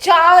4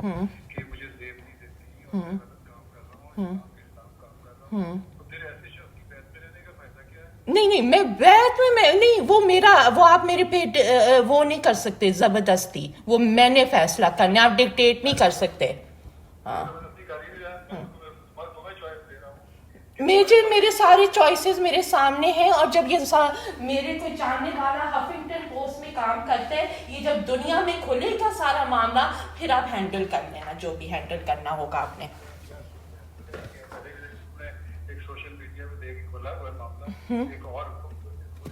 کہ مجھے زیب نہیں دیتی اور میں غلط کام کر رہا ہوں، اسلام کے خلاف کام کر رہا ہوں، تو پھر ایسے شخص کی بیعت میں رہنے کا فائدہ کیا ہے؟ نہیں میں بیت میں نہیں، وہ آپ میرے پہ وہ نہیں کر سکتے زبردستی، وہ میں نے فیصلہ کرنا، آپ ڈکٹیٹ نہیں کر سکتے. ہاں زبردستی کر ہی نہیں رہا، میں تمہیں چوائس دے رہا ہوں. میرے سارے چوائسیز میرے سامنے ہیں، اور جب یہ میرے کوئی جاننے والا ہفنگٹن پوسٹ میں کام کرتا ہے، یہ جب دنیا میں کھلے گا سارا معاملہ، پھر آپ ہینڈل کر لینا جو بھی ہینڈل کرنا ہوگا آپ نے. ایک سوشل میڈیا پہ دیکھ کھولا ہوا معاملہ، ایک اور ہو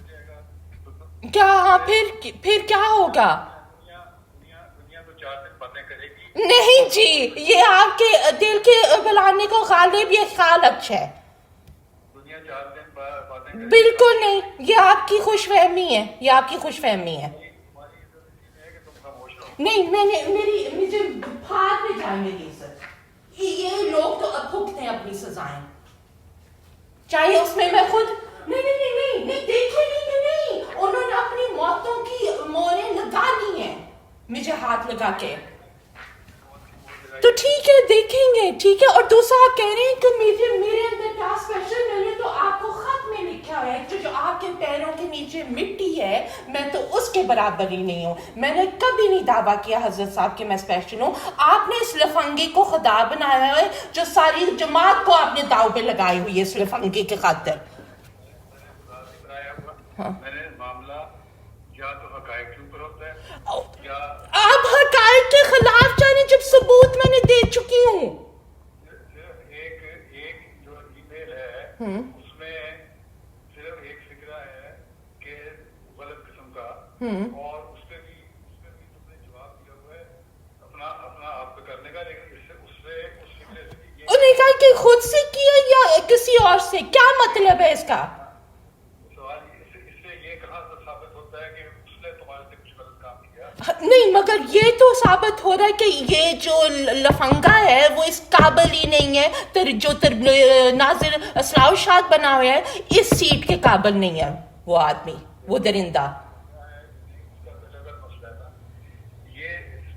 جائے گا تو کیا ہاں پھر کیا ہوگا؟ دنیا تو 4 دن باتیں کرے گی. نہیں جی، یہ آپ کے دل کے بلانے کو غالب یہ خیال اچھا ہے. دنیا 4 دن باتیں کرے گی. بالکل نہیں، یہ آپ کی خوش فہمی ہے، یہ آپ کی خوش فہمی ہے. تمہاری عزت اسی میں ہے کہ تم خاموش رہو. نہیں مجھے بھاگ میں جائیں میری عزت. یہ لوگ تو اب بھگتے ہیں اپنی سزائیں، چاہے اس میں خود نہیں دیکھے نہیں، انہوں نے اپنی موتوں کی موریں لگا لی ہیں مجھے ہاتھ لگا کے. تو ٹھیک ہے دیکھیں گے، ٹھیک ہے. اور دوسرا آپ کہہ رہے ہیں کہ میرے اندر کیا اسپیشل، میں نے تو آپ کو خط میں لکھا ہے کہ جو آپ کے پیروں کے نیچے مٹی ہے میں تو اس کے برابر ہی نہیں ہوں. میں نے کبھی نہیں دعویٰ کیا حضرت صاحب کہ میں اسپیشل ہوں. آپ نے اس لفنگی کو خدا بنایا ہے جو ساری جماعت کو آپ نے داؤ پہ لگائی ہوئی ہے اس لفنگی کے خاطر. میں نے معاملہ یا تو حقائق کے اوپر ہوتا ہے یا آپ حقائق کے خلاف جانے جب ثبوت میں نے دے چکی ہوں. صرف ایک جو ای میل ہے اس میں صرف ایک فکرہ ہے کہ غلط قسم کا، اور اس پہ بھی تم نے جواب دیا ہوا ہے اپنا آپ پہ کرنے کا، لیکن اس فکرے سے بھی یہ انہوں نے کہا کہ خود سے کیا یا کسی اور سے، کیا مطلب ہے اس کا؟ سوال اس سے یہ کہاں ثابت ہوتا ہے کہ اس نے تمہارے سے کچھ غلط کام کیا؟ نہیں مگر یہ تو ثابت ہو رہا ہے کہ یہ جو لفنگا ہے وہ اس قابل ہی نہیں ہے، جو ناظر اسلاؤ شاد بنا ہوا ہے اس سیٹ کے قابل نہیں ہے وہ آدمی، وہ درندہ. اس کا الگ مسئلہ ہے نا، یہ اس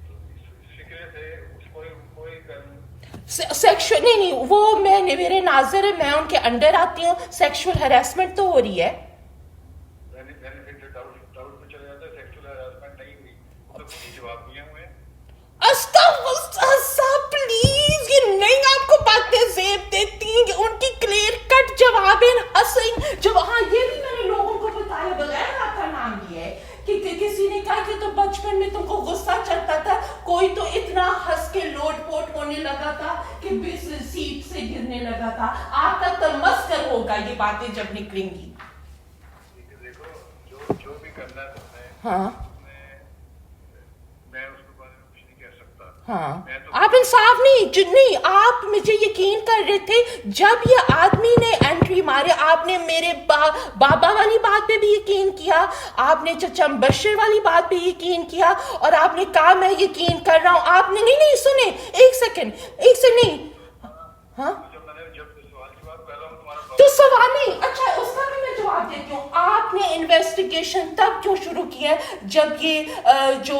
فکرے سے اس کوئی سیکشل نہیں وہ میرے ناظر ہے، میں ان کے انڈر آتی ہوں، سیکشل ہراسمنٹ تو ہو رہی ہے. ڈاؤٹ میں چلے جاتا ہے، سیکشل ہراسمنٹ نہیں ہوئی تو کچھ جواب دیے ہوئے ہیں. پلیز یہ نہیں آپ کو باتیں زیب دیتی ہیں کہ ان کی کلیئر کٹ جواب جب ہاں یہ بھی میں نے لوگوں کو بتایا بغیر آپ کا نام لیا ہے کہ کسی نے کہا کہ تو بچپن میں تم کو غصہ چڑھتا تھا، کوئی تو اتنا ہنس کے لوٹ پوٹ ہونے لگا تھا کہ سیٹ سے گرنے لگا تھا. آپ کا تمسکر ہوگا یہ باتیں جب نکلیں گی. دیکھو جو بھی کرنا ہے تم نے، ہاں میں اس کے بارے میں کچھ نہیں کہہ سکتا. ہاں آپ انصاف نہیں آپ مجھے یقین کر رہے تھے جب یہ آدمی نے انٹری مارے، آپ نے میرے بابا والی بات پہ بھی یقین کیا، آپ نے چچا مبشر والی بات پہ یقین کیا، اور آپ نے کہا میں یقین کر رہا ہوں. آپ نے نہیں سنے، ایک سیکنڈ نہیں. ہاں جب سوال جواب کر رہا ہوں تمہارا تو سوال نہیں، اچھا اس کا بھی میں جواب دیتی ہوں. آپ نے انویسٹیگیشن تب کیوں شروع کی ہے جب یہ جو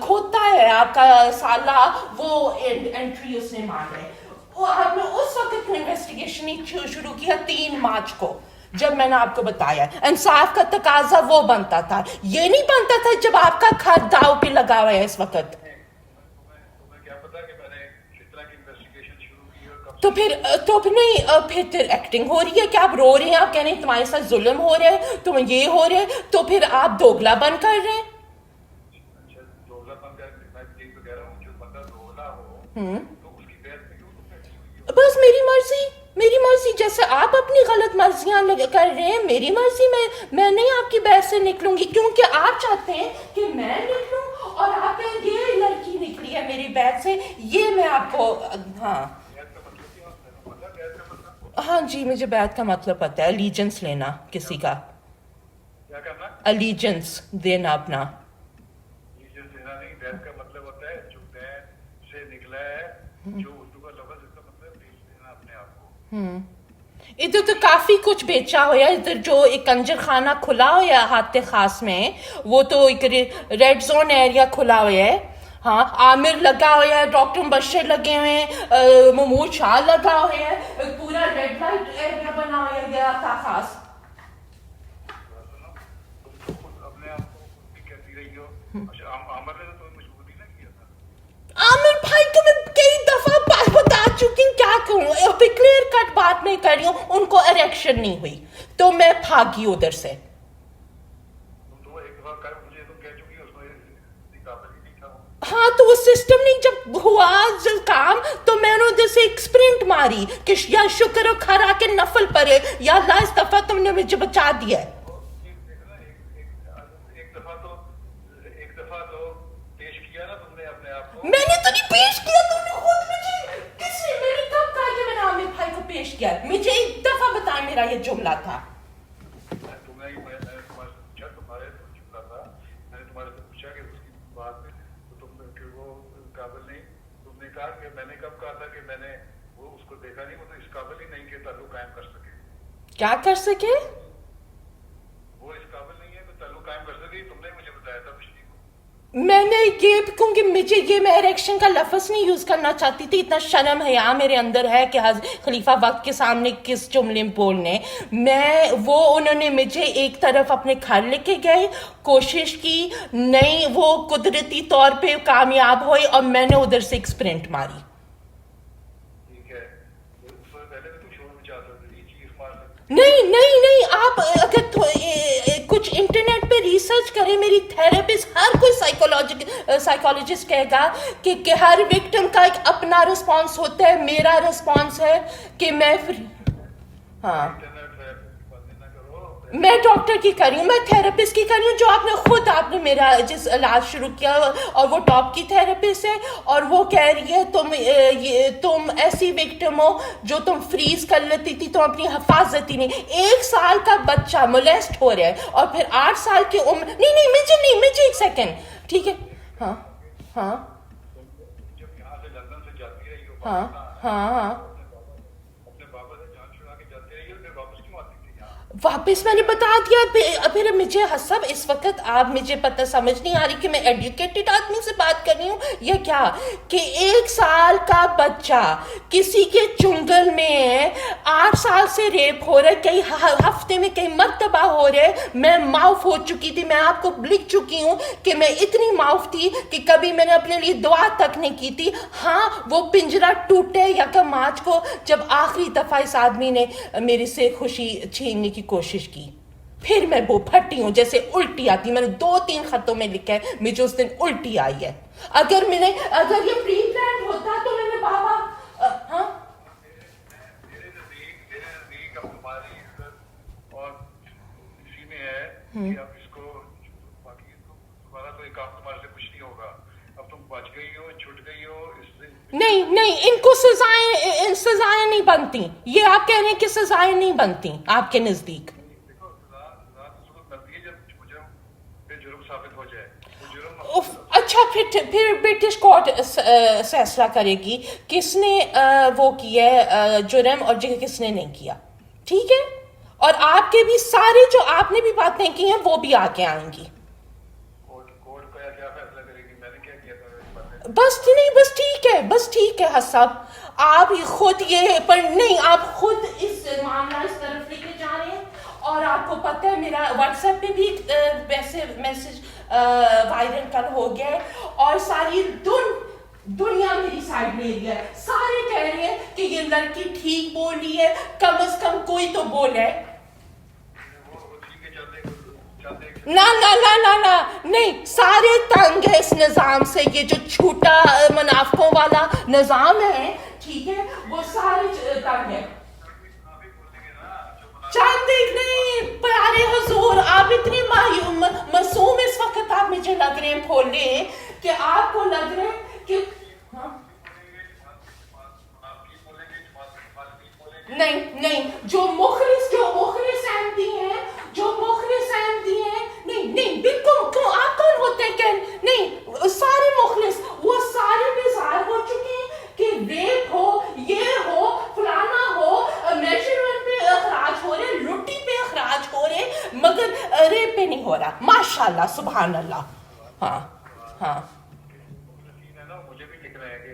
کھوتا ہے آپ کا سالہ وہ انٹری اس نے مار ہے، وہ آپ نے اس وقت انویسٹیگیشن ہی شروع کیا 3 مارچ کو، جب میں نے آپ کو بتایا انصاف کا تقاضا وہ بنتا تھا، یہ نہیں بنتا تھا جب آپ کا گھر داؤ پہ لگا ہوا ہے اس وقت. تمہیں کیا پتا کہ میں نے کس طرح کی انویسٹیگیشن شروع کی اور کب؟ تو پھر ایکٹنگ ہو رہی ہے کہ آپ رو رہے ہیں، آپ کہہ رہے ہیں تمہارے ساتھ ظلم ہو رہا ہے، تم یہ ہو رہے ہے، تو پھر آپ دوگلا بن کر رہے ہیں. اچھا دوگلا بن کر میں یہ تو کہہ رہا ہوں جو بندہ دوگلا ہو تو اس کی بیعت میں کیوں تم بیٹھی ہوئی ہو؟ بس میری مرضی جیسے آپ اپنی غلط مرضیاں کر رہے ہیں، میری مرضی میں نہیں آپ کی بیعت سے نکلوں گی، کیونکہ آپ چاہتے ہیں کہ میں نکلوں، اور آپ کہیں یہ لڑکی نکلی ہے میری بیعت سے، یہ میں آپ کو ہاں جی مجھے بیعت کا مطلب پتا ہے، الیجنس لینا کسی کا، کیا کرنا؟ الیجنس دینا اپنا. الیجنس دینا نہیں، بیعت کا مطلب ہوتا ہے جو بیعت سے نکلا ہے، جو اردو کا لفظ اس کا مطلب بیچ دینا اپنے آپ کو. ادھر تو کافی کچھ بیچا ہوا ہے، ادھر جو ایک کنجر خانہ کھلا ہوا ہے ہاتھ خاص میں، وہ تو ایک ریڈ زون ایریا کھلا ہوا ہے، ہاں عامر لگا ہوا ہے, ڈاکٹر مبشر لگے ہوئے ہیں, محمود شاہ لگا ہوئے ہیں, پورا ریڈ لائٹ ایریا بنایا گیا تھا خاص. اپنے آپ کو خود بھی کہتی رہی ہو. اچھا عامر نے تو تمہیں مجبور ہی نہ کیا تھا. عامر بھائی کو میں کئی دفعہ بتا چکی ہوں, کیا کہوں, ابھی کلیئر کٹ بات میں کر رہی ہوں. ان کو اریکشن نہیں ہوئی تو میں بھاگی ادھر سے. تو ایک دفعہ کر مجھے تم کہہ چکی ہو, اس میں قابل ہی نہیں تھا وہ. ہاں تو وہ سسٹم نہیں جب ہوا کام تو میں نے ادھر سے ایک اسپرنٹ ماری کہ یا شکر و کھرا کے نفل پڑے, یا اللہ اس دفعہ تم نے مجھے بچا دیا ہے. ایک دفعہ تو پیش کیا نا تم نے اپنے آپ کو. میں نے تو نہیں پیش کیا, تم نے خود مجھے کس نے, میں نے کب کہا کہ میں نے عامر بھائی کو پیش کیا؟ مجھے ایک دفعہ بتائیں میرا یہ جملہ تھا. میں نے تمہارے سے پوچھا, تمہارے جملہ تھا, میں نے تمہارے سے پوچھا کہ اس کی بات میں تو تم کہ وہ قابل نہیں, تم نے کہا کہ میں نے کب کہا تھا کہ میں نے وہ اس کو دیکھا نہیں, وہ تو اس قابل ہی نہیں کہ تعلق قائم کر سکے. کیا کر سکے؟ وہ اس قابل نہیں ہے کہ تعلق قائم کر سکے, تم نے مجھے بتایا تھا پچھلی کو. میں نے یہ کیونکہ مجھے یہ میں اریکشن کا لفظ نہیں یوز کرنا چاہتی تھی, اتنا شرم حیا میرے اندر ہے کہ خلیفہ وقت کے سامنے کس جملے بولنے. میں وہ انہوں نے مجھے ایک طرف اپنے گھر لے کے گئے, کوشش کی نہیں, وہ قدرتی طور پہ کامیاب ہوئی اور میں نے ادھر سے ایک اسپرنٹ ماری. ٹھیک ہے, اس سے پہلے بھی تم شور مچا سکتے تھی, چیخ مار سکتے. نہیں, آپ اگر کچھ انٹرنیٹ پہ ریسرچ کریں, میری تھراپسٹ, ہر کوئی سائیکولوجسٹ کہے گا کہ ہر وکٹم کا ایک اپنا رسپانس ہوتا ہے. میرا رسپانس ہے کہ میں ہاں میں ڈاکٹر کی کر رہی ہوں, میں تھراپسٹ کی کر رہی ہوں, جو آپ نے میرا جس علاج شروع کیا, اور وہ ٹاپ کی تھراپسٹ ہے, اور وہ کہہ رہی ہے تم ایسی وکٹم ہو جو تم فریز کر لیتی تھی, تم اپنی حفاظت ہی نہیں. 1 سال کا بچہ مولیسٹ ہو رہا ہے, اور پھر 8 سال کی عمر, مجھے ایک سیکنڈ, ٹھیک ہے, ہاں جب یہاں سے لندن سے جاتی رہی ہو ہاں اپنے بابا سے جان چھڑا کے جاتی رہی ہو, پھر واپس کیوں آتی تھی یہاں؟ واپس میں نے بتا دیا. پھر مجھے حسب اس وقت آپ مجھے پتہ سمجھ نہیں آ رہی کہ میں ایڈوکیٹڈ آدمی سے بات کر رہی ہوں یا کیا, کہ 1 سال کا بچہ کسی کے چنگل میں 8 سال سے ریپ ہو رہا ہے, کئی ہفتے میں کئی مرتبہ ہو رہے. میں معاف ہو چکی تھی, میں آپ کو لکھ چکی ہوں کہ میں اتنی معاف تھی کہ کبھی میں نے اپنے لیے دعا تک نہیں کی تھی. ہاں وہ پنجرہ ٹوٹے یکم مارچ کو جب آخری دفعہ اس آدمی نے میرے سے خوشی چھیننے کی کوشش کی, پھر میں وہ پھٹی ہوں جیسے الٹی آتی. میں نے 2-3 خطوں میں لکھا ہے مجھے اس دن الٹی آئی ہے. اگر یہ پری پلان ہوتا تو میں نے بابا ہاں میرے نزدیک اب تمہاری عزت اور اسی میں ہے کہ اب اس کو باقی تمہارا تو ایک کام تمہارے سے کچھ نہیں ہوگا. اب تم بچ گئی ہو, چھٹ گئی ہو, اس سے نہیں, ان کو سزائیں نہیں بنتی. یہ آپ کہہ رہے ہیں کہ سزائیں نہیں بنتی آپ کے نزدیک. دیکھو سزا تو ضرورت بنتی ہے جب مجرم پہ جرم ثابت ہو جائے. وہ جرم اچھا پھر برٹش کورٹ فیصلہ کرے گی کس نے وہ کیا ہے جرم اور کس نے نہیں کیا, ٹھیک ہے. اور آپ کے بھی سارے جو آپ نے بھی باتیں کی ہیں وہ بھی آگے آئیں گی. کورٹ کا کیا فیصلہ کرے گی؟ میں نے کیا کیا تھا؟ بس ٹھیک ہے حسب, آپ خود یہ پر نہیں, آپ خود اس معاملہ اس طرف لے کے جا رہے ہیں. اور آپ کو پتہ ہے میرا واٹس ایپ پہ بھی ویسے میسج وائرل کل ہو گیا ہے, اور ساری دنیا میری سائڈ لے رہی ہے. سارے کہہ رہے ہیں کہ یہ لڑکی ٹھیک بول رہی ہے, کم از کم کوئی تو بولے. نہ نہیں, سارے تنگ ہے اس نظام سے. یہ جو چھوٹا منافقوں والا نظام ہے, ٹھیک ہے, وہ سارے تنگ ہے. چند ایک نہیں, پیارے حضور, آپ اتنی معصوم اس وقت آپ مجھے لگ رہے ہیں بھولے کہ آپ کو لگ رہے ہیں کہ نہیں, جو مخلص احمدی ہیں, نہیں بالکل. کیوں آپ کون ہوتے ہیں کہ نہیں, سارے مخلص وہ سارے بیزار ہو چکے ہیں کہ ریپ ہو, یہ ہو, فلانا ہو, میجرمنٹ پہ اخراج ہو رہے, لٹی پہ اخراج ہو رہے, مگر ریپ پہ نہیں ہو رہا. ماشاء اللہ, سبحان اللہ. ہاں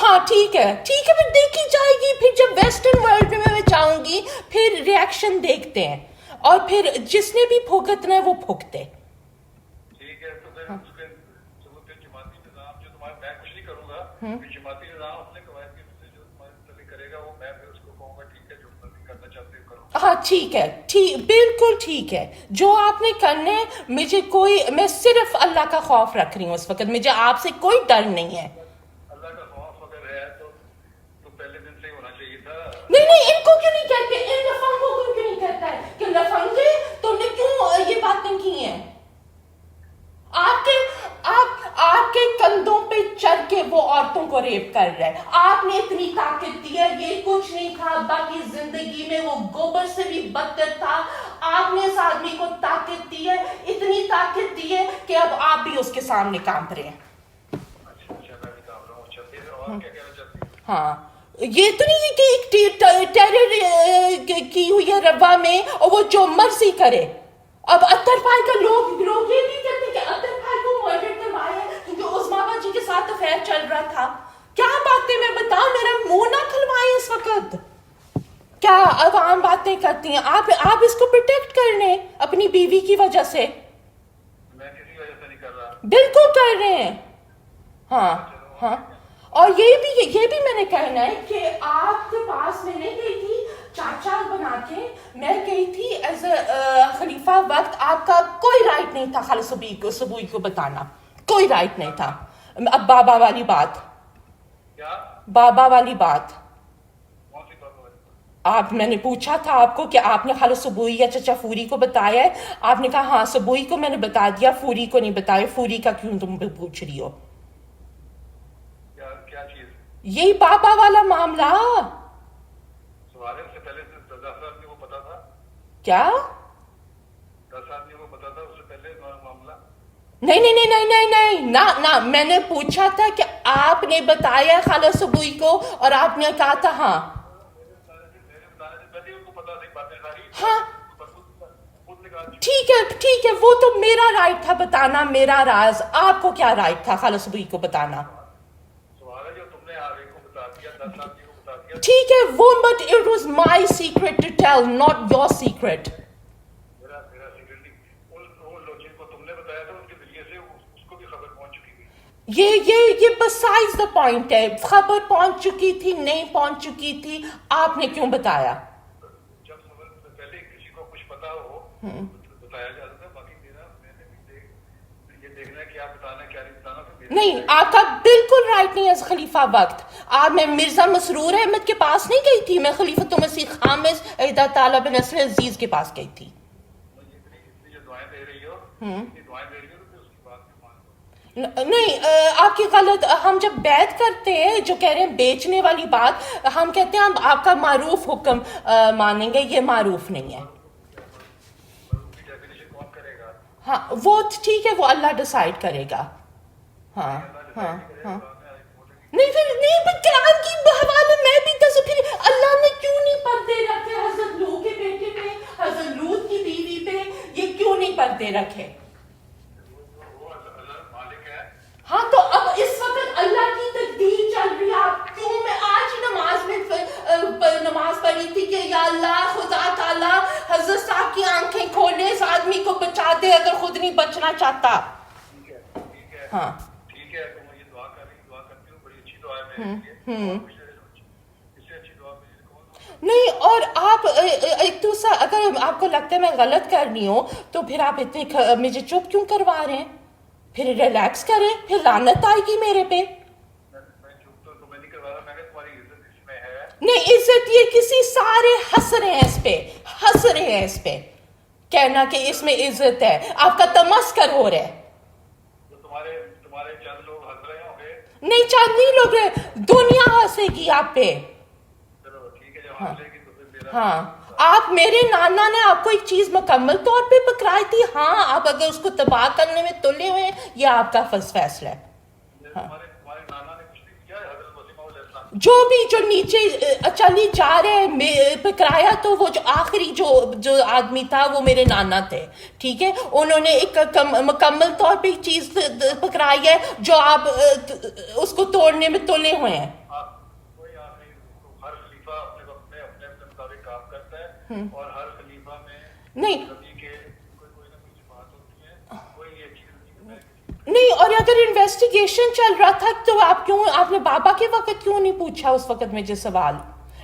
ہاں ٹھیک ہے پھر دیکھی جائے گی. پھر جب ویسٹرن ورلڈ میں جاؤں گی پھر ریئیکشن دیکھتے ہیں اور پھر جس نے بھی پھونکنا ہے وہ پھونکتے. ٹھیک ہے تو پھر اس کے جماعتی نظام جو تمہارا میں کچھ نہیں کروں گا کہ جماعتی نظام اپنے قواعد کے سے جو تمہارے متعلق کرے گا وہ میں پھر اس کو کہوں گا ٹھیک ہے جو مرضی کرنا چاہتے ہو کرو. ہاں ٹھیک ہے بالکل ٹھیک ہے جو آپ نے کرنا ہے. مجھے میں صرف اللہ کا خوف رکھ رہی ہوں اس وقت. مجھے آپ سے کوئی ڈر نہیں ہے. اللہ کا خوف اگر ہے تو پہلے دن سے ہی ہونا چاہیے تھا. نہیں ان کو کیوں نہیں کہتے, ان لفنگوں کو کیوں نہیں کہتا ہے کہ لفنگے تم نے کیوں یہ باتیں کی ہیں. آپ کے کندھوں پہ چڑھ کے وہ عورتوں کو ریپ کر رہا ہے. آپ نے اتنی طاقت دی ہے, یہ کچھ نہیں تھا باقی زندگی میں وہ گوبر سے بھی بدتر تھا. آپ نے اس آدمی کو طاقت دی ہے, اتنی طاقت دی ہے کہ اب آپ بھی اس کے سامنے کانپ رہے ہیں. اچھا میں بھی کام رہا ہوں. اچھا پھر اور کیا کہنا چاہتی ہوں. ہاں یہ تو نہیں ہے کہ ایک ٹیرر کی ہوئی ہے روا میں اور وہ جو مرضی کرے. اب اطہر بھائی کا لوگ یہ بھی کہتے ہیں کہ اطہر بھائی کو مرڈر کروایا ہے کیونکہ عظمیٰ باجی کے ساتھ افیئر چل رہا تھا. کیا باتیں میں بتاؤں, میرا منہ نہ کھلوائیں اس وقت. کیا عوام باتیں کرتی ہیں. آپ اس کو پروٹیکٹ کر رہے ہیں اپنی بیوی کی وجہ سے. میں کسی وجہ سے نہیں کر رہا. بالکل کر رہے ہیں. ہاں اور یہ بھی میں نے کہنا ہے کہ آپ کے پاس میں نہیں گئی تھی چاچا بنا کے, میں گئی تھی ایز اے خلیفہ وقت. آپ کا کوئی رائٹ نہیں تھا خالد صبوئی کو بتانا, کوئی رائٹ نہیں تھا. اب بابا والی بات, کیا بابا والی بات کون سی بات میں نے پوچھا تھا آپ کو کہ آپ نے خالد صبوئی یا چچا فوری کو بتایا ہے. آپ نے کہا ہاں صبوئی کو میں نے بتا دیا, فوری کو نہیں بتایا. فوری کا کیوں تم پوچھ رہی ہو. کیا چیز یہی بابا والا معاملہ. سوال ہے. اس سے پہلے 10 آدمی کو پتا تھا. کیا 10 آدمی کو پتا تھا اس سے پہلے معاملہ. نہیں نہ میں نے پوچھا تھا کہ آپ نے بتایا خالد صبوئی کو اور آپ نے کہا تھا ہاں. میرے بتانے سے پہلے ان کو پتا تھی باتیں ساری. ہاں خود نے کہا ٹھیک ہے وہ تو میرا رائٹ تھا بتانا, میرا راز. آپ کو کیا رائٹ تھا خالد صبوئی کو بتانا. سوال ہے جو تم نے آگے کو بتا دیا 10 آدمی کو بتا دیا. ٹھیک ہے وہ, but it was my secret to tell, not your secret. میرا سیکرٹ نہیں. ان لوگ جن کو تم نے بتایا تھا ان کے ذریعے سے اس کو بھی خبر پہنچ چکی تھی. یہ بسائز دا پوائنٹ ہے. خبر پہنچ چکی تھی نہیں پہنچ چکی تھی, آپ نے کیوں بتایا. جب خبر پہلے کسی کو کچھ پتا ہو بتایا جاتا تھا. باقی میں نے بھی یہ دیکھنا ہے کہ آپ بتانا کیا نہیں بتانا. نہیں آپ کا بالکل رائٹ نہیں ہے خلیفہ وقت. میں مرزا مسرور احمد کے پاس نہیں گئی تھی, میں خلیفۃ مسیح خامس اہدہ تعالیٰ بن نصر عزیز کے پاس گئی تھی. اتنی جو دعائیں دے رہی ہو اتنی دعائیں دے رہی ہو تو پھر اس کی بات بھی مان لو. نہیں آپ کی غلط. ہم جب بیعت کرتے ہیں جو کہہ رہے ہیں بیچنے والی بات, ہم کہتے ہیں ہم آپ کا معروف حکم مانیں گے. یہ معروف نہیں ہے. معروف کی ڈیفینیشن کون کرے گا. ہاں وہ ٹھیک ہے, وہ اللہ ڈیسائیڈ کرے گا. ہاں نہیں پھر قرآن کی حوالے میں بھی پھر اللہ نے کیوں نہیں پردے رکھے حضرت لوط کے بیٹے پہ, حضرت لوط کی بیوی پہ, یہ کیوں نہیں پردے رکھے. وہ اللہ مالک ہے. ہاں تو اب اس وقت اللہ کی تقدیر چل رہی ہے. آپ کیوں, میں آج ہی نماز پڑھی تھی کہ یا اللہ خدا تعالیٰ حضرت صاحب کی آنکھیں کھولے, اس آدمی کو بچا دے اگر خود نہیں بچنا چاہتا. ٹھیک ہے ہاں ٹھیک ہے. تو میں یہ دعا کرتی ہوں. بڑی اچھی دعا ہے میرے لیے. اس سے اچھی دعا مجھے کون. نہیں اور آپ ایک دوسرا, اگر آپ کو لگتا ہے میں غلط کر رہی ہوں تو پھر آپ اتنے مجھے چپ کیوں کروا رہے ہیں. پھر ریلیکس کریں, پھر لعنت آئے گی میرے پہ. میں چپ تو تمہیں نہیں کروا رہا. میں کہ تمہاری عزت اس میں ہے. نہیں عزت یہ کسی سارے ہنس رہے ہیں اس پہ کہنا کہ اس میں عزت ہے. آپ کا تمسخر ہو رہا ہے. تو تمہارے چند لوگ ہنس رہے ہوں گے. نہیں چاندنی لوگ دنیا ہنسے گی آپ پہ. چلو ٹھیک ہے. جب ہنسے گی تو پھر میرا ہاں آپ, میرے نانا نے آپ کو ایک چیز مکمل طور پہ پکڑائی تھی. ہاں آپ اگر اس کو تباہ کرنے میں تلے ہوئے ہیں, یہ آپ کا فیصلہ ہے. تمہارے نانا نے کچھ نہیں کیا ہے. حضرت وسیم علیہ السلام جو بھی جو نیچے چلی جا رہے پکرایا تو وہ جو آخری جو آدمی تھا وہ میرے نانا تھے، ٹھیک ہے، انہوں نے ایک مکمل طور پہ چیز پکرائی ہے جو آپ اس کو توڑنے میں تلے ہوئے ہیں. کوئی آخری ہر خلیفہ اپنے وقت میں اپنے مطابق کام کرتا ہے اور ہر خلیفہ میں نہیں نبی کے کوئی نہ کوئی بات ہوتی ہے، کوئی یہ چیز نہیں. اور اگر انویسٹیگیشن چل رہا تھا تو آپ نے بابا کے وقت کیوں نہیں پوچھا اس وقت مجھے سوال؟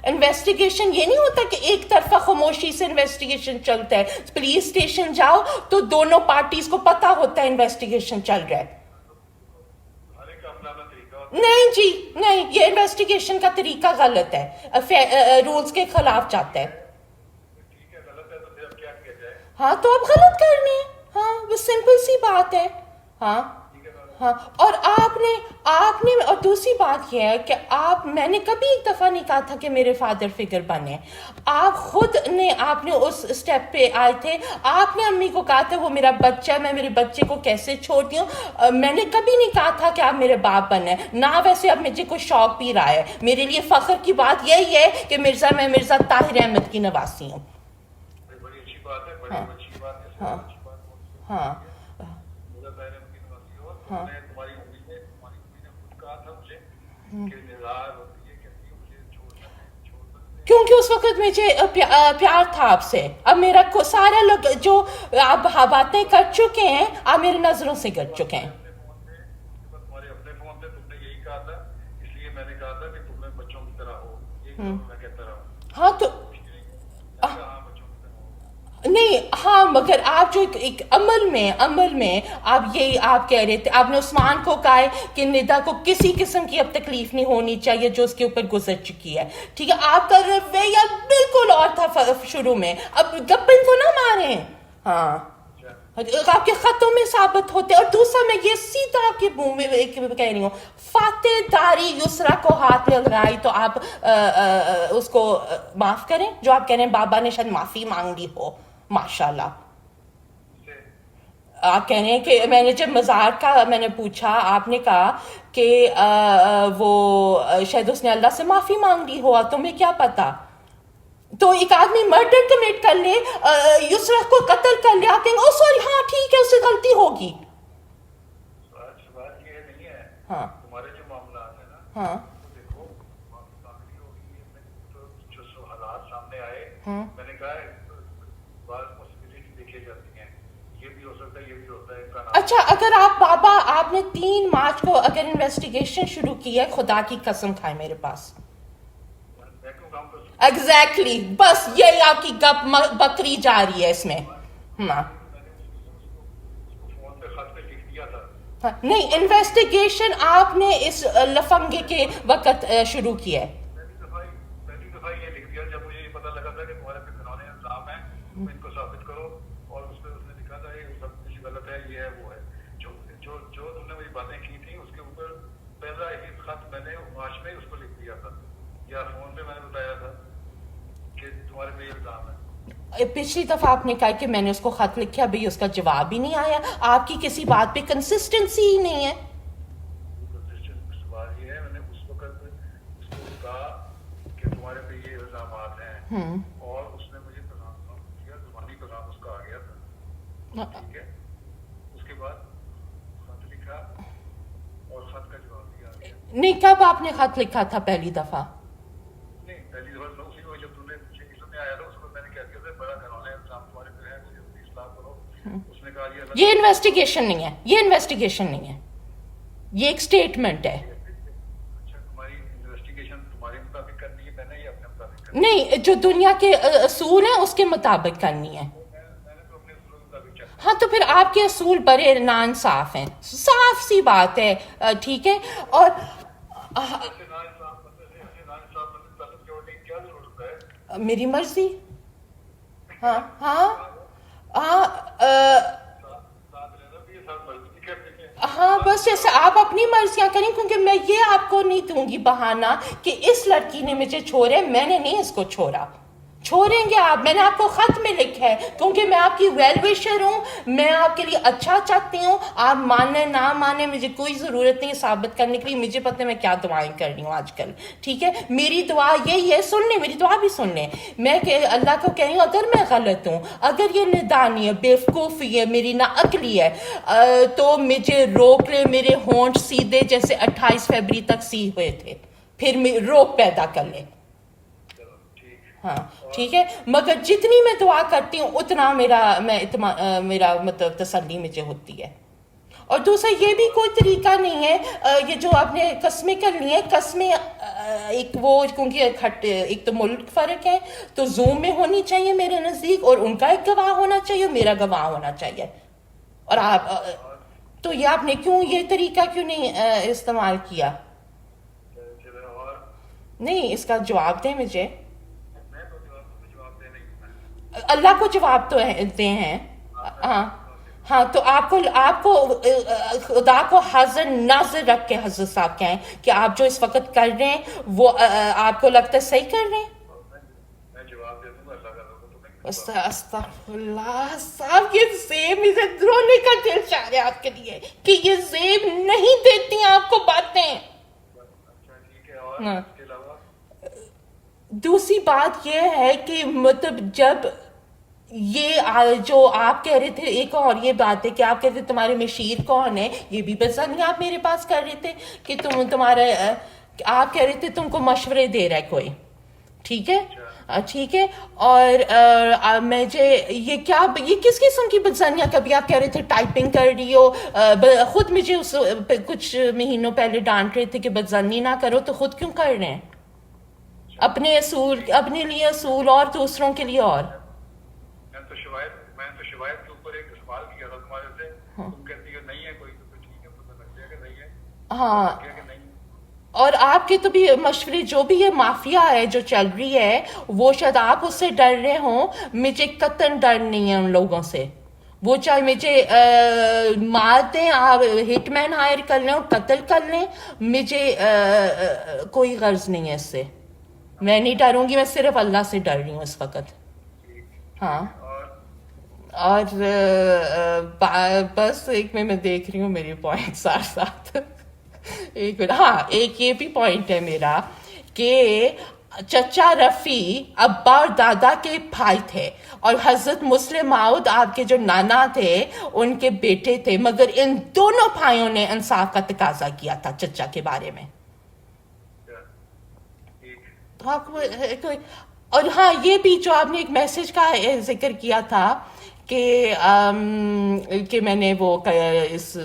انویسٹیگیشن یہ نہیں ہوتا کہ ایک طرفہ خاموشی سے انویسٹیگیشن چلتا ہے. پولیس اسٹیشن جاؤ تو دونوں پارٹیز کو پتا ہوتا ہے انویسٹیگیشن چل رہا ہے. ہر ایک عملہ کا طریقہ نہیں جی نہیں، یہ انویسٹیگیشن کا طریقہ غلط ہے، رولز کے خلاف جاتا ہے. ٹھیک ہے، غلط ہے تو پھر اب کیا کیا جائے؟ ہاں تو اب غلط کرنی ہے، ہاں وہ سمپل سی بات ہے. ہاں ہاں. اور آپ نے اور دوسری بات یہ ہے کہ میں نے کبھی ایک دفعہ نہیں کہا تھا کہ میرے فادر فگر بنے. آپ خود نے اس اسٹیپ پہ آئے تھے، آپ نے امی کو کہا تھا وہ میرا بچہ ہے، میں میرے بچے کو کیسے چھوڑتی ہوں. میں نے کبھی نہیں کہا تھا کہ آپ میرے باپ بنے نہ. ویسے اب مجھے کوئی شوق بھی رہا ہے. میرے لیے فخر کی بات یہی ہے کہ میں مرزا طاہر احمد کی نواسی ہوں. بڑی اچھی بات ہے، بڑی اچھی بات ہے، ہاں اچھی بات ہاں مرزا طاہر احمد کی نواسی ہو. تمہاری امی نے خود کہا تھا مجھے کہ نظار ہوتی ہے کہتی ہے مجھے چھوڑ سکتے ہیں. کیونکہ اس وقت مجھے پیار تھا آپ سے. اب میرا سارے لوگ جو آپ باتیں کر چکے ہیں آپ میری نظروں سے گر چکے ہیں. تمہارے اپنے فون پہ تم نے یہی کہا تھا، اس لیے میں نے کہا تھا کہ تمہیں بچوں کی طرح ہو. یہی میں کہتا رہا ہوں. ہاں تو نہیں، ہاں مگر آپ جو ایک عمل میں آپ کہہ رہے تھے، آپ نے عثمان کو کہا ہے کہ ندا کو کسی قسم کی اب تکلیف نہیں ہونی چاہیے جو اس کے اوپر گزر چکی ہے، ٹھیک ہے. آپ کا رویہ بالکل اور تھا شروع میں. اب گپن کو نہ ماریں. ہاں آپ کے خطوں میں ثابت ہوتے. اور دوسرا میں یہ سیدھا آپ کے منہ میں کہہ رہی ہوں، فاتح داری یسرا کو ہاتھ میں لگائی تو آپ اس کو معاف کریں. جو آپ کہہ رہے ہیں بابا نے شاید معافی مانگ لی ہو، ماشاءاللہ. آپ کہہ رہے ہیں کہ میں نے جب مزار کا میں نے پوچھا، آپ نے کہا کہ وہ شاید اس نے اللہ سے معافی مانگ لی ہو، تمہیں کیا پتا. تو ایک آدمی مرڈر کمٹ کر لے، یسرا کو قتل کر لے، آپ کہیں او سوری ہاں ٹھیک ہے اس سے غلطی ہوگی. سوال یہ نہیں ہے، ہاں تمہارے جو معاملات ہیں نا، ہاں دیکھو معافی ہوگی. جو حالات سامنے آئے، میں نے کہا بعض پاسبلٹی دیکھی جاتی ہیں، یہ بھی ہو سکتا ہے، یہ بھی ہوتا ہے. اچھا، اگر آپ نے 3 مارچ کو اگر انویسٹیگیشن شروع کی ہے، خدا کی قسم کھائے میرے پاس. ایگزیکٹلی، بس یہ آپ کی گپ بکری جا رہی ہے اس میں. ہاں فون پہ خط پہ لکھ دیا تھا. نہیں، انویسٹیگیشن آپ نے اس لفنگے کے وقت شروع کی ہے. پہلی دفعہ یہ لکھ دیا جب مجھے یہ پتا لگا تھا کہ تمہارے پہ گھرانے الزام ہیں، تم ان کو ثابت کرو. اور اس پہ اس نے لکھا تھا یہ سب کچھ غلط ہے، یہ ہے وہ ہے. جو تم نے مجھے باتیں کی تھیں اس کے اوپر پہلا ہی خط میں نے مارچ میں اس کو لکھ دیا تھا، یا فون پہ میں نے بتایا تھا کہ تمہارے پہ یہ الزام ہے. پچھلی دفعہ آپ نے کہا کہ میں نے اس کو خط لکھا، بھئی اس کا جواب ہی نہیں آیا. آپ کی کسی بات پہ کنسسٹنسی ہی نہیں ہے. سوال یہ ہے، میں نے اس وقت اس کو کہا کہ تمہارے پہ یہ الزامات ہیں، اور اس نے مجھے پیغام کیا، زبانی پیغام اس کا آ گیا تھا، ٹھیک ہے. اس کے بعد خط لکھا اور خط کا جواب بھی آ گیا. نہیں، کب آپ نے خط لکھا تھا پہلی دفعہ؟ نہیں، پہلی دفعہ اسی کو جب تم نے سننے آیا تھا اس کو میں نے کیا کیا تھا، بڑا گھرانے الزام تمہارے پہ ہے، مجھے اپنی اصلاح کرو. اس نے کہا یہ انویسٹیگیشن نہیں ہے، یہ انویسٹیگیشن نہیں ہے، یہ ایک سٹیٹمنٹ ہے. اچھا، تمہاری انویسٹیگیشن تمہارے مطابق کرنی ہے، میں نے یہ اپنے مطابق کرنی نہیں، جو دنیا کے اصول ہیں اس کے مطابق کرنی ہے. ہے. میں نے تو اپنے اصولوں کے مطابق چل. ہاں تو پھر آپ کے اصول بڑے ناانصاف ہیں، صاف سی بات ہے، ٹھیک ہے. اور کیا ضرورت ہے؟ میری مرضی. ہاں ہاں ہاں ہاں بس جیسے آپ اپنی مرضیاں کریں، کیونکہ میں یہ آپ کو نہیں دوں گی بہانہ کہ اس لڑکی نے مجھے چھوڑے، میں نے نہیں اس کو چھوڑا. چھوڑیں گے آپ؟ میں نے آپ کو خط میں لکھا ہے کیونکہ میں آپ کی ویل وشر ہوں, میں آپ کے لیے اچھا چاہتی ہوں. آپ مانیں نہ مانیں مجھے کوئی ضرورت نہیں ثابت کرنے کے لیے, مجھے پتہ ہے میں کیا دعائیں کر رہی ہوں آج کل, ٹھیک ہے. میری دعا یہی ہے, سن لیں میری دعا بھی سن لیں. میں اللہ کو کہہ رہی ہوں اگر میں غلط ہوں, اگر یہ ندانی ہے, بیوقوفی ہے, میری ناعقلی ہے, تو مجھے روک لے, میرے ہونٹ سیدھے جیسے 28 فروری تک سی ہوئے تھے, پھر روک پیدا کر لے. ہاں ٹھیک ہے, مگر جتنی میں دعا کرتی ہوں اتنا میرا مطلب تسلی مجھے ہوتی ہے. اور دوسرا یہ بھی کوئی طریقہ نہیں ہے, یہ جو آپ نے قسمیں کر لی ہیں, قسمیں ایک وہ کیونکہ ایک تو ملک فرق ہے, تو زوم میں ہونی چاہیے میرے نزدیک, اور ان کا ایک گواہ ہونا چاہیے اور میرا گواہ ہونا چاہیے. اور آپ تو یہ آپ نے کیوں یہ طریقہ کیوں نہیں استعمال کیا؟ نہیں, اس کا جواب دیں مجھے. اللہ کو جواب تو دے ہیں. ہاں ہاں, تو آپ کو خدا کو حاضر ناظر رکھ کے حضرت صاحب کہیں کہ آپ جو اس وقت کر رہے ہیں وہ آپ کو لگتا ہے صحیح کر رہے ہیں. استغفر اللہ صاحب, یہ زیب مجھے رونے کا دل چاہ رہا ہے آپ کے لیے کہ یہ زیب نہیں دیتی آپ کو باتیں. دوسری بات یہ ہے کہ مطلب جب یہ جو آپ کہہ رہے تھے, ایک اور یہ بات ہے کہ آپ کہتے تمہارے مشیر کون ہے, یہ بھی بزنگ آپ میرے پاس کر رہے تھے کہ تمہارے آپ کہہ رہے تھے تم کو مشورے دے رہا ہے کوئی, ٹھیک ہے ٹھیک ہے. اور مجھے یہ کس قسم کی بدزنیاں, کبھی آپ کہہ رہے تھے ٹائپنگ کر رہی ہو, خود مجھے اس کچھ مہینوں پہلے ڈانٹ رہے تھے کہ بدزنی نہ کرو, تو خود کیوں کر رہے ہیں؟ اپنے اصول, اپنے لیے اصول اور دوسروں کے لیے اور. میں تو شوائد کے اوپر ایک سوال کیا تھا تمہارے سے, تم کہتی ہو نہیں ہے کوئی, تو ٹھیک ہے پتہ لگ جائے کہ نہیں ہے. ہاں, اور آپ کے تو بھی مشورے, جو بھی یہ مافیا ہے جو چل رہی ہے, وہ شاید آپ اس سے ڈر رہے ہوں, مجھے قطعاً ڈر نہیں ہے ان لوگوں سے. وہ چاہے مجھے مار دیں, آپ ہٹ مین ہائر کر لیں اور قتل کر لیں, مجھے کوئی غرض نہیں ہے اس سے. میں نہیں ڈروں گی, میں صرف اللہ سے ڈر رہی ہوں اس وقت. ہاں, اور بس ایک میں دیکھ رہی ہوں میری پوائنٹ ساتھ ایک منٹ. ہاں, ایک یہ بھی پوائنٹ ہے میرا کہ چچا رفیع ابا اور دادا کے بھائی تھے, اور حضرت مسلم ماؤد آپ کے جو نانا تھے ان کے بیٹے تھے, مگر ان دونوں بھائیوں نے انصاف کا تقاضا کیا تھا چچا کے بارے میں. اور ہاں, یہ بھی جو آپ نے ایک میسج کا ذکر کیا تھا کہ میں نے وہ اس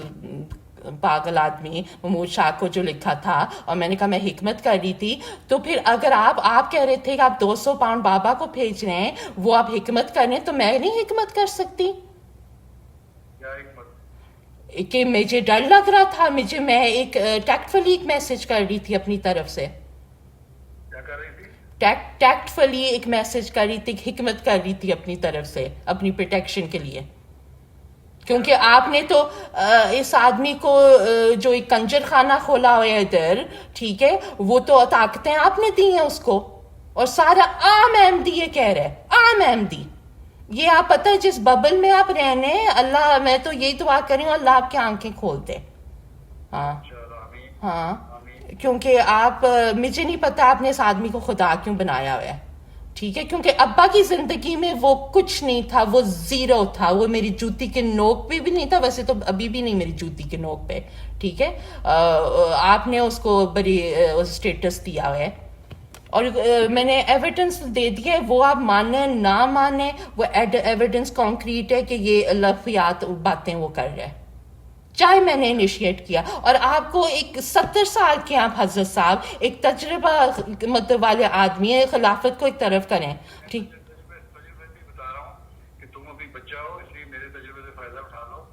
پاگل آدمی محمود شاہ کو جو لکھا تھا, اور میں نے کہا میں حکمت کر رہی تھی, تو پھر اگر آپ کہہ رہے تھے کہ آپ 200 پاؤنڈ بابا کو بھیج رہے ہیں, وہ آپ حکمت کر رہے ہیں, تو میں نہیں حکمت کر سکتی کہ مجھے ڈر لگ رہا تھا, میں ایک ٹیکٹفلی ایک میسج کر رہی تھی اپنی طرف سے, ٹیکٹفلی ایک میسج کر رہی تھی, حکمت کر رہی تھی اپنی طرف سے اپنی پروٹیکشن کے لیے. کیونکہ آپ نے تو اس آدمی کو جو ایک کنجر خانہ کھولا ہوا ہے ادھر, ٹھیک ہے, وہ تو طاقتیں آپ نے دی ہیں اس کو, اور سارا عام احمدی یہ کہہ رہا ہے, عام احمدی. یہ آپ پتہ ہے جس ببل میں آپ رہنے, اللہ, میں تو یہی دعا کر رہی ہوں اللہ آپ کی آنکھیں کھول دے. ہاں ہاں, کیونکہ مجھے نہیں پتا آپ نے اس آدمی کو خدا کیوں بنایا ہوا ہے, ٹھیک ہے, کیونکہ ابا کی زندگی میں وہ کچھ نہیں تھا, وہ زیرو تھا, وہ میری جوتی کے نوک پہ بھی نہیں تھا, ویسے تو ابھی بھی نہیں میری جوتی کے نوک پہ, ٹھیک ہے. آپ نے اس کو بڑی اسٹیٹس دیا ہوا ہے, اور میں نے ایویڈنس دے دیا ہے, وہ آپ مانیں نہ مانیں, وہ ایویڈنس کانکریٹ ہے کہ یہ لفظیات باتیں وہ کر رہے ہیں, چاہے میں نے انیشیٹ کیا. اور آپ کو ایک 70 سال کے آپ حضرت صاحب ایک تجربہ مطلب والے آدمی ہیں, خلافت کو ایک طرف کریں, ٹھیک. بتا رہا ہوں کہ تم ابھی بچہ ہو, اس لیے میرے تجربے سے فائدہ اٹھا لو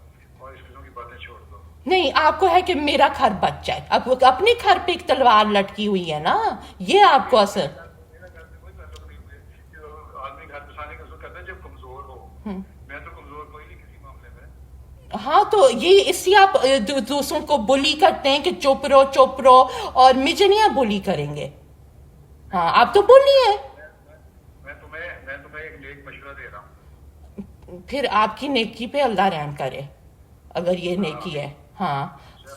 اور اس قسم کی باتیں چھوڑ دو. نہیں, آپ کو ہے کہ میرا گھر بچ جائے, اب اپنے گھر پہ ایک تلوار لٹکی ہوئی ہے نا, یہ آپ کو اثر. آدمی گھر بسانے کا کرتا ہے جب کمزور ہو, میں تو کمزور کوئی نہیں کسی معاملے میں. ہاں, تو یہ اس لیے آپ دوسروں کو بلی کرتے ہیں کہ چپ رہو, اور مجھے نہیں آپ بلی کریں گے. ہاں, آپ تو بلی ہیں. میں میں تمہیں ایک نیک مشورہ دے رہا ہوں. پھر آپ کی نیکی پہ اللہ رحم کرے اگر یہ نیکی ہے. ہاں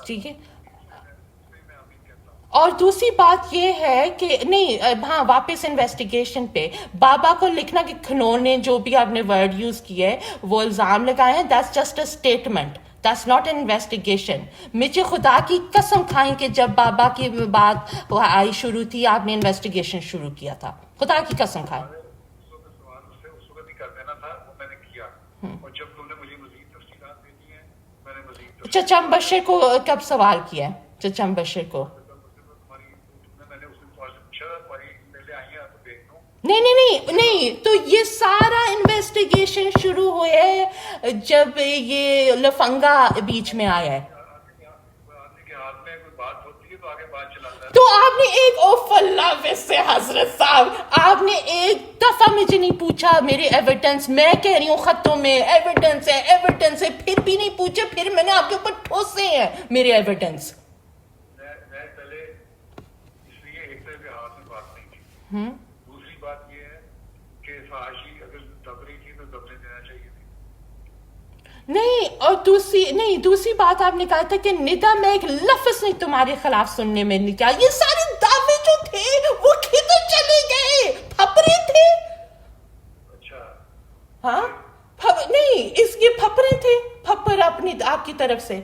ٹھیک ہے. میں آمین کہتا ہوں. اور دوسری بات یہ ہے کہ نہیں ہاں واپس انویسٹیگیشن پہ بابا کو لکھنا کہ کھنونے جو بھی آپ نے ورڈ یوز کیا ہے وہ الزام لگائے ہیں, that's just a statement, that's not an investigation. مجھے خدا کی قسم کھائیں کہ جب بابا کی بات آئی شروع تھی آپ نے انویسٹیگیشن شروع کیا تھا, خدا کی قسم کھائیں. اس وقت سوال اس وقت ہی کر دینا تھا, وہ میں نے کیا. اور جب تم نے مجھے مزید تفصیلات دینی ہیں میں نے مزید چچا مبشر کو کب سوال کیا ہے؟ چچا مبشر کو میں نے اس نے پوچھا تمہاری پہلے آئی ہیں تو دیکھ لوں. نہیں تو یہ سارا انویسٹیگیشن شروع ہوئے جب یہ لفنگا بیچ میں آیا ہے. آدمی کے ہاتھ میں کوئی بات ہوتی ہے تو آگے بات چلاتا ہے. تو آپ نے ایک اوف اللہ ویسے حضرت صاحب آپ نے ایک دفعہ مجھے نہیں پوچھا میرے ایویڈنس, میں کہہ رہی ہوں خطوں میں ایویڈنس ہے پھر بھی نہیں پوچھے, پھر میں نے آپ کے اوپر ٹھوسے ہیں میرے ایویڈنس. میں پہلے اس لیے ایک طرح کے ہاتھ میں بات نہیں تھی. دوسری بات یہ ہے کہ فحاشی اگر دب رہی تھی تو دبنے دینا چاہیے تھی. نہیں اور دوسری بات آپ نے کہا تھا کہ ندا میں ایک لفظ نہیں تمہارے خلاف سننے میں نہیں کیا. یہ سارے دعوے جو تھے وہ کدھر چلے گئے؟ پھپڑے تھے. اچھا ہاں نہیں یہ پھپڑے تھے, پھپڑ اپنی آپ کی طرف سے.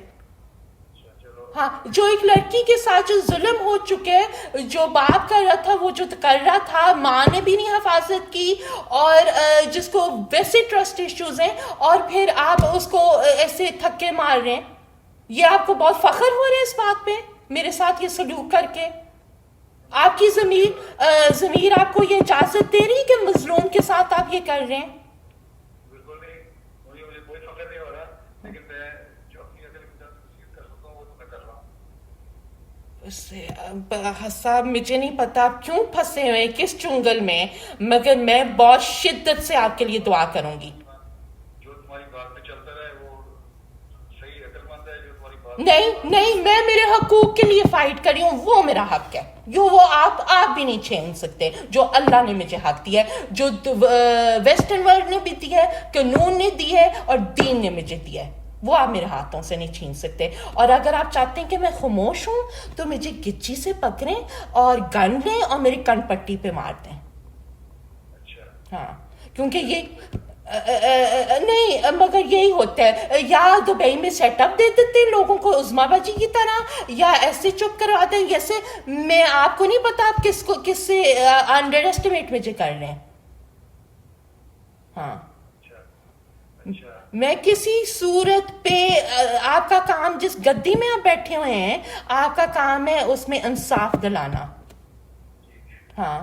چلو ہاں جو ایک لڑکی کے ساتھ جو ظلم ہو چکے, جو باپ کر رہا تھا وہ جو کر رہا تھا, ماں نے بھی نہیں حفاظت کی, اور جس کو ویسے ٹرسٹ ایشوز ہیں, اور پھر آپ اس کو ایسے تھکے مار رہے ہیں. یہ آپ کو بہت فخر ہو رہا ہے اس بات پہ میرے ساتھ یہ سلوک کر کے؟ آپ کی ضمیر آپ کو یہ اجازت دے رہی کہ مظلوم کے ساتھ آپ یہ کر رہے ہیں؟ بالکل نہیں, مجھے کوئی فخر نہیں ہو رہا, لیکن میں جو اپنی عقل کی طرف تسلیم کر سکتا ہوں وہ تو میں کر رہا ہوں. صاحب مجھے نہیں پتا آپ کیوں پھنسے ہوئے کس چنگل میں, مگر میں بہت شدت سے آپ کے لیے دعا کروں گی. جو تمہاری بات پہ چلتا رہے وہ صحیح عقل مند ہے. جو تمہاری بات نہیں میں میرے حقوق کے لیے فائٹ کری ہوں, وہ میرا حق ہے, وہ آپ بھی نہیں چھین سکتے جو اللہ نے مجھے حق دیا ہے, جو ویسٹرن ورلڈ نے بھی دیا ہے, قانون نے دی ہے, اور دین نے مجھے دیا ہے, وہ آپ میرے ہاتھوں سے نہیں چھین سکتے. اور اگر آپ چاہتے ہیں کہ میں خاموش ہوں تو مجھے گچی سے پکڑیں اور گن لیں اور میری کن پٹی پہ مار دیں. اچھا ہاں کیونکہ یہ نہیں مگر یہی ہوتا ہے, یا دبئی میں سیٹ اپ دے دیتے ہیں لوگوں کو عظما باجی کی طرح, یا ایسے چپ کروا دیں جیسے میں آپ کو نہیں پتا آپ کس سے انڈر ایسٹیمیٹ مجھے کر رہے ہیں. ہاں اچھا میں کسی صورت پہ آپ کا کام جس گدی میں آپ بیٹھے ہوئے ہیں آپ کا کام ہے اس میں انصاف دلانا. ہاں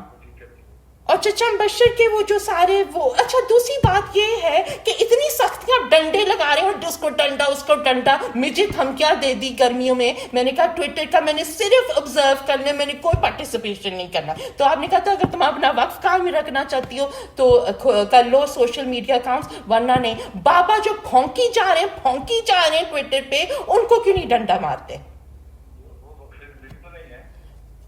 اور چچا مبشر کے وہ جو سارے وہ اچھا دوسری بات یہ ہے کہ اتنی سختیاں ڈنڈے لگا رہے ہیں, اور اس کو ڈنڈا اس کو ڈنڈا, مجھے دھمکیاں دے دی گرمیوں میں. میں نے کہا ٹویٹر کا میں نے صرف آبزرو کرنا, میں نے کوئی پارٹیسپیشن نہیں کرنا. تو آپ نے کہا تھا اگر تم اپنا وقت کام میں رکھنا چاہتی ہو تو کر لو سوشل میڈیا اکاؤنٹس, ورنہ نہیں. بابا جو پھونکی جا رہے ہیں ٹویٹر پہ, ان کو کیوں نہیں ڈنڈا مارتے؟ وہ پھر دل تو نہیں ہے.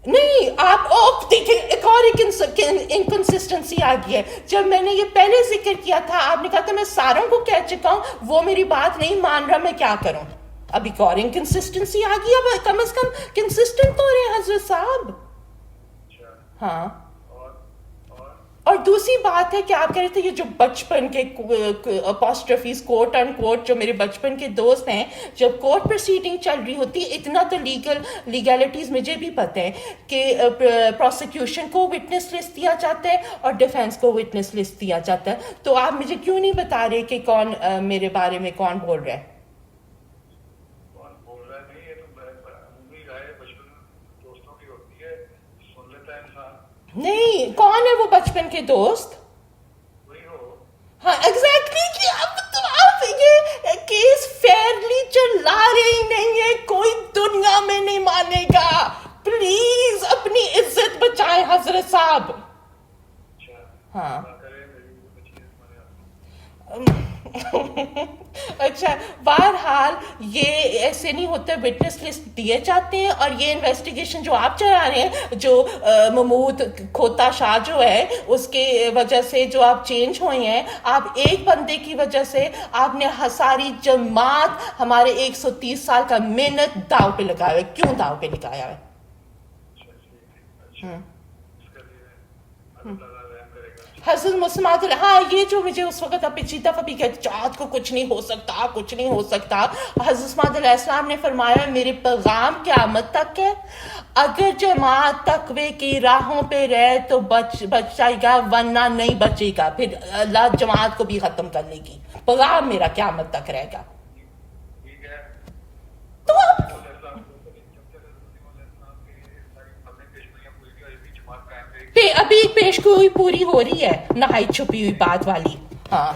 نہیں آپ دیکھیں ایک اور انکنسسٹنسی آ گئی ہے. جب میں نے یہ پہلے ذکر کیا تھا آپ نے کہا تھا میں ساروں کو کہہ چکا ہوں, وہ میری بات نہیں مان رہا, میں کیا کروں؟ اب ایک اور انکنسسٹنسی آ گئی, اب کم از کم کنسسٹنٹ تو رہے حضرت صاحب. ہاں اور دوسری بات ہے کہ آپ کہہ رہے تھے یہ جو بچپن کے اپاسٹرفیز کوٹ اینڈ کوٹ جو میرے بچپن کے دوست ہیں, جب کورٹ پروسیڈنگ چل رہی ہوتی ہے, اتنا تو لیگلٹیز مجھے بھی پتہ ہے کہ پروسیکیوشن کو وٹنس لسٹ دیا جاتا ہے اور ڈیفینس کو وٹنس لسٹ دیا جاتا ہے. تو آپ مجھے کیوں نہیں بتا رہے کہ کون میرے بارے میں کون بول رہا ہے؟ کون بول رہا ہے نہیں, یہ تو عمومی رائے بچپن دوستوں کی ہوتی ہے, سن لیتا ہے انسان. نہیں کون ہے وہ بچپن کے دوست؟ وہی ہو. ہاں ایگزیکٹلی, کہ اب آپ یہ کیس فیئرلی چلا رہے ہی نہیں ہے, کوئی دنیا میں نہیں مانے گا. پلیز اپنی عزت بچائیں حضرت صاحب. ہاں اچھا بہرحال یہ ایسے نہیں ہوتا, وٹنس لسٹ دیے جاتے ہیں, اور یہ انویسٹیگیشن جو آپ چلا رہے ہیں, جو محمود کھوتا شاہ جو ہے اس کے وجہ سے جو آپ چینج ہوئے ہیں, آپ ایک بندے کی وجہ سے آپ نے ساری جماعت, ہمارے 130 سال کا محنت داؤ پہ لگایا ہے. کیوں داؤ پہ لگایا ہے؟ حضرت مسلمات, ہاں یہ جو مجھے اس وقت اب پچھلی دفعہ بھی کہتے جماعت کو کچھ نہیں ہو سکتا, کچھ نہیں ہو سکتا. حضرت مسلمات علیہ السلام نے فرمایا میرے پیغام قیامت تک ہے, اگر جماعت تقوی کی راہوں پہ رہے تو بچ جائے گا, ورنہ نہیں بچے گا. پھر اللہ جماعت کو بھی ختم کر لے گی. پیغام میرا قیامت تک رہے گا. تو ابھی پیشگوئی پوری ہو رہی ہے, نہائی چھپی ہوئی بات والی. ہاں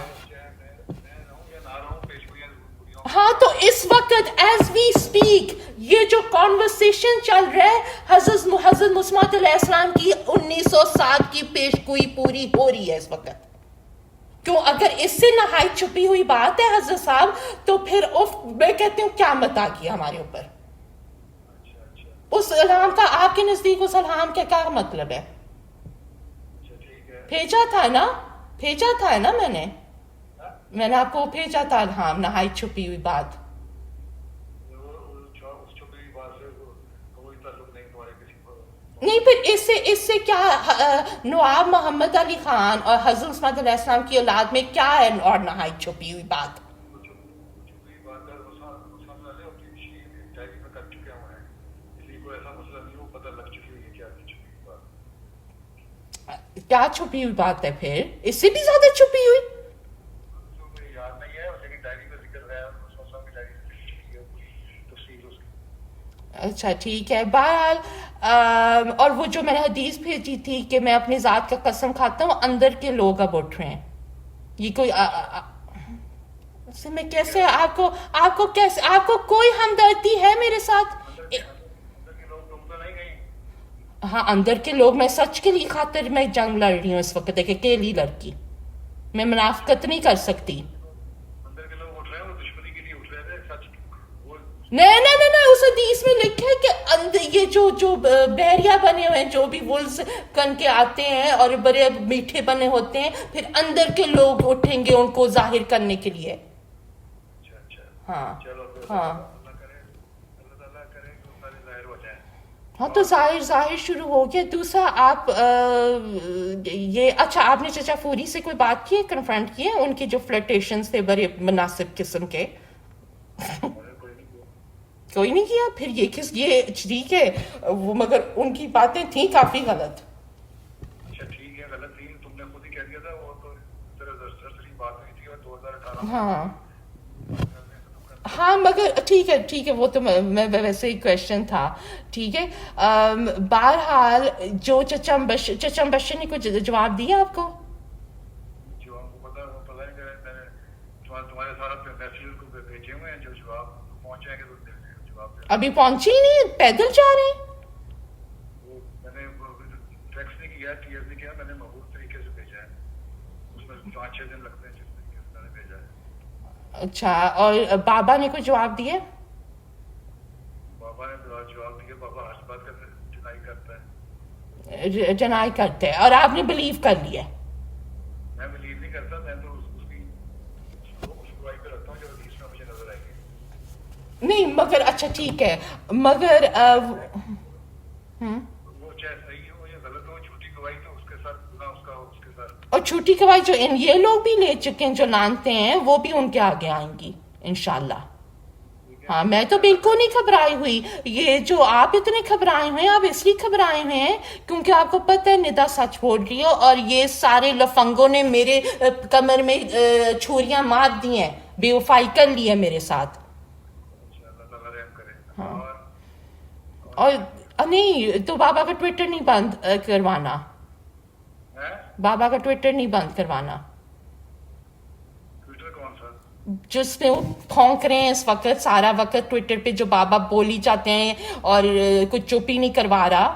ہاں, تو اس وقت ایز وی اسپیک یہ جو کانورسیشن چل رہا ہے, حضرت مسیح علیہ السلام کی 1907 کی پیشگوئی پوری ہو رہی ہے اس وقت. کیوں؟ اگر اس سے نہائی چھپی ہوئی بات ہے حضرت صاحب, تو پھر میں کہتی ہوں قیامت آ گئی ہمارے اوپر. اس الہام کا آپ کے نزدیک اس الہام کا کیا مطلب ہے؟ بھیجا تھا نا میں نے آپ کو بھیجا تھا الہام, نہائی چھپی ہوئی بات. نہیں پھر اس سے کیا نواب محمد علی خان اور حضرت عثمان علیہ السلام کی اولاد میں کیا ہے اور نہائی چھپی ہوئی بات؟ کیا چھپی ہوئی بات ہے پھر؟ اس سے بھی زیادہ چھپی ہوئی. اچھا ٹھیک ہے. بہرحال اور وہ جو میں نے حدیث بھیجی تھی کہ میں اپنی ذات کا قسم کھاتا ہوں, اندر کے لوگ اب اٹھ رہے ہیں. یہ کوئی میں کیسے آپ کو کوئی ہمدردی ہے میرے ساتھ؟ ہاں اندر کے لوگ, میں سچ کے لیے خاطر میں جنگ لڑ رہی ہوں اس وقت, ایک اکیلی لڑکی, میں منافقت نہیں کر سکتی. نہیں اس حدیث میں لکھا ہے کہ یہ جو بحریہ بنے ہوئے ہیں, جو بھی ولز کن کے آتے ہیں اور بڑے میٹھے بنے ہوتے ہیں, پھر اندر کے لوگ اٹھیں گے ان کو ظاہر کرنے کے لیے. ہاں تو ظاہر شروع ہو گیا. دوسرا آپ یہ اچھا, آپ نے چچا فوری سے کوئی بات کی ہے, کنفرنٹ کی ہے ان کی جو فلرٹیشنز تھے بڑے مناسب قسم کے؟ کوئی نہیں کیا. پھر یہ ٹھیک ہے وہ, مگر ان کی باتیں تھیں کافی غلط. اچھا ٹھیک ہے, غلط تھی, تم نے خود ہی کہہ دیا تھا, وہ تو سرسری بات ہوئی تھی, اور 2018 ہاں مگر ٹھیک ہے وہ تو میں ویسے ہی کویشچن تھا. ٹھیک ہے. بہرحال جو چچم بشر نے کچھ جواب دیا آپ کو؟ جو ہم کو پتا نہیں, میں نے تمہارے ساتھ میسیج کو بھیجے ہوئے ہیں, جو جواب پہنچائیں گے تو جواب ابھی پہنچی نہیں, پیدل جا رہے ہیں. میں نے ٹیکسٹ نہیں کیا, ٹی ایس نہیں کیا, میں نے محفوظ طریقے سے بھیجا ہے, اس میں 5-6 دن لگتے ہیں جس طریقے سے میں نے بھیجا ہے. اچھا, اور بابا نے کوئی جواب دیے؟ بابا نے جواب دیا, بابا ہر بات کا ڈینائی کرتے ہیں, اور آپ نے بلیو کر لیا؟ میں بلیو نہیں کرتا, میں تو اس گواہی پہ رکھتا ہوں جو حدیث میں مجھے نظر آئے گی. نہیں مگر اچھا ٹھیک ہے, مگر وہ چاہے صحیح ہو یا غلط ہو, جھوٹی گواہی تو اس کے ساتھ گناہ اس کا ہو اس کے ساتھ. اور چھوٹی گواہی جو یہ لوگ بھی لے چکے ہیں جو لانتے ہیں, وہ بھی ان کے آگے آئیں گی انشاءاللہ. ہاں میں تو بالکل نہیں گھبرائی ہوئی. یہ جو آپ اتنے گھبرائے ہوئے ہیں, آپ اس لیے گھبرائے ہوئے ہیں کیونکہ آپ کو پتہ ہے ندا سچ بول رہی ہے, اور یہ سارے لفنگوں نے میرے کمر میں چھریاں مار دی ہیں, بے وفائی کر لی ہے میرے ساتھ. ہاں اور نہیں تو بابا کا ٹویٹر نہیں بند کروانا, بابا کا ٹویٹر نہیں بند کروانا. جس میں وہ پھونک رہے ہیں اس وقت سارا وقت ٹویٹر پہ, جو بابا بولی جاتے ہیں اور کچھ چپ ہی نہیں کروا رہا.